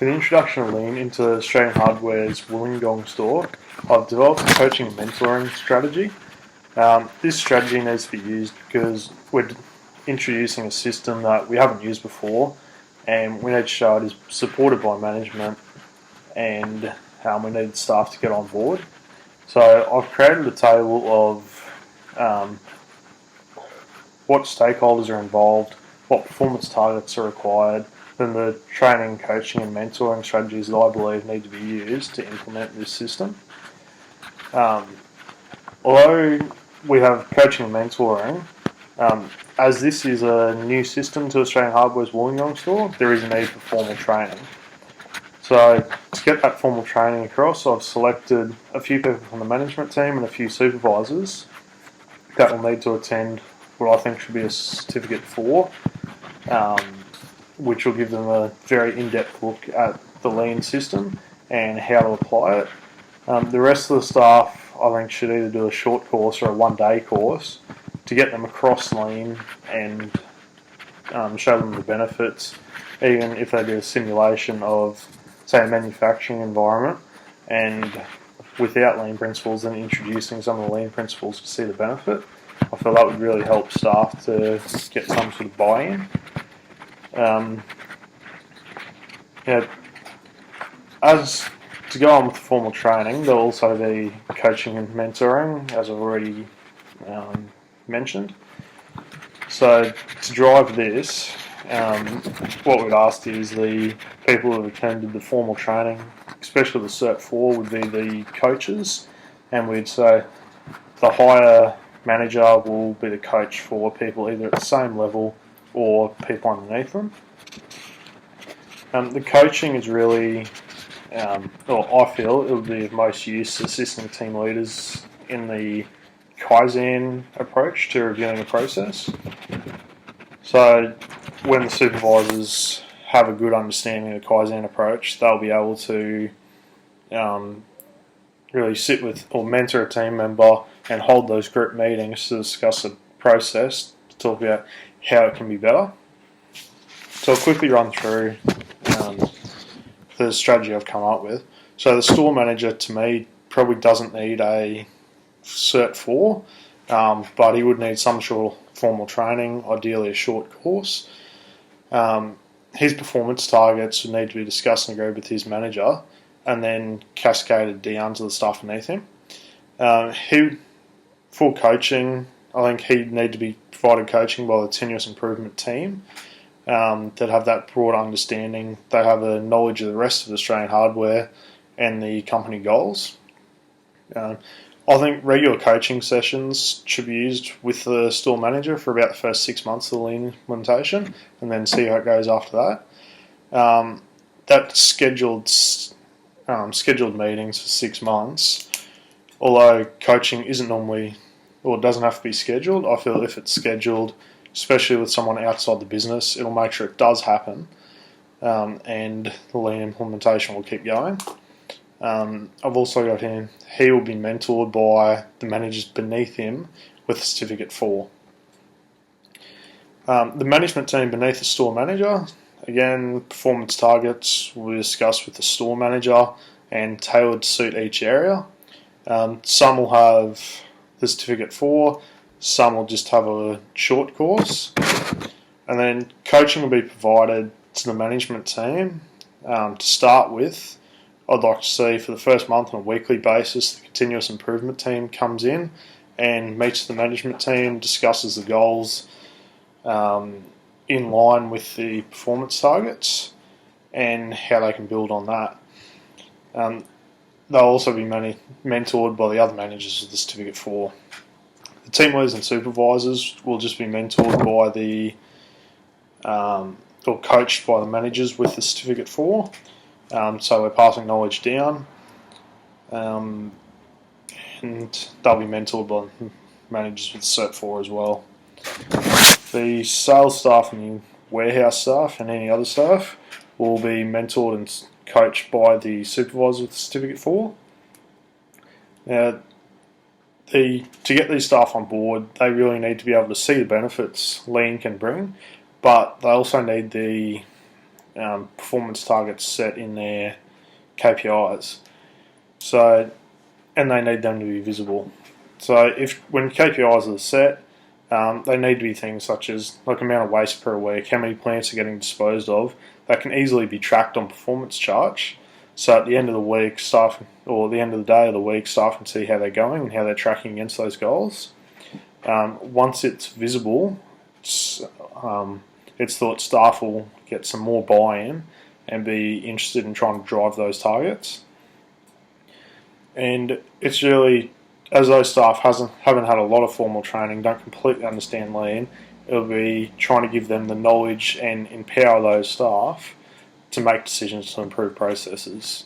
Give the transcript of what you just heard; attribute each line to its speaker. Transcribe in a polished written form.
Speaker 1: For the introduction of Lean into Australian Hardware's Wollongong store, I've developed a coaching and mentoring strategy. This strategy needs to be used because we're introducing a system that we haven't used before, and we need to show it is supported by management, and we need staff to get on board. So I've created a table of what stakeholders are involved, what performance targets are required, then the training, coaching and mentoring strategies that I believe need to be used to implement this system. Although we have coaching and mentoring, as this is a new system to Australian Hardware's Wollongong store, there is a need for formal training. So to get that formal training across, I've selected a few people from the management team and a few supervisors that will need to attend what I think should be a certificate 4, which will give them a very in-depth look at the Lean system and how to apply it. The rest of the staff, I think, should either do a short course or a one-day course to get them across Lean and show them the benefits, even if they do a simulation of, say, a manufacturing environment, and without Lean principles, then introducing some of the Lean principles to see the benefit. I feel that would really help staff to get some sort of buy-in. As to go on with the formal training, there'll also be coaching and mentoring, as I've already mentioned. So to drive this, what we've asked is the people who have attended the formal training, especially the Cert 4, would be the coaches, and we'd say the higher manager will be the coach for people either at the same level or people underneath them. The coaching is really, I feel, it would be of most use assisting team leaders in the Kaizen approach to reviewing a process. So when the supervisors have a good understanding of the Kaizen approach, they'll be able to really sit with or mentor a team member and hold those group meetings to discuss a process, to talk about how it can be better. So I'll quickly run through the strategy I've come up with. So the store manager, to me, probably doesn't need a Cert 4, but he would need some sort of formal training, ideally a short course. His performance targets would need to be discussed and agreed with his manager, and then cascaded down to the staff beneath him. For coaching, I think he'd need to be provided coaching by the continuous improvement team that have that broad understanding. They have a knowledge of the rest of Australian Hardware and the company goals. I think regular coaching sessions should be used with the store manager for about the first 6 months of the Lean implementation, and then see how it goes after that. That's scheduled meetings for 6 months. Although coaching isn't normally, or it doesn't have to be scheduled, I feel if it's scheduled, especially with someone outside the business, it'll make sure it does happen, and the Lean implementation will keep going. I've also got him, he will be mentored by the managers beneath him with a certificate 4. The management team beneath the store manager, again, performance targets will be discussed with the store manager and tailored to suit each area. Some will have the certificate 4, some will just have a short course, and then coaching will be provided to the management team. To start with, I'd like to see for the first month on a weekly basis, the continuous improvement team comes in and meets the management team, discusses the goals in line with the performance targets and how they can build on that. They'll also be mentored by the other managers of the certificate 4. The team leaders and supervisors will just be mentored by or coached by the managers with the certificate 4. So we're passing knowledge down, and they'll be mentored by managers with Cert 4 as well. The sales staff and the warehouse staff and any other staff will be mentored and coached by the supervisor with the certificate 4. Now, to get these staff on board, they really need to be able to see the benefits Lean can bring, but they also need the performance targets set in their KPIs. So, and they need them to be visible. So, when KPIs are set, they need to be things such as like amount of waste per week, how many plants are getting disposed of. That can easily be tracked on performance charts. So at the end of the week, staff, or the end of the day of the week, staff can see how they're going and how they're tracking against those goals. Once it's visible, it's thought staff will get some more buy-in and be interested in trying to drive those targets. And it's really, as those staff haven't had a lot of formal training, don't completely understand lean, it'll be trying to give them the knowledge and empower those staff to make decisions to improve processes.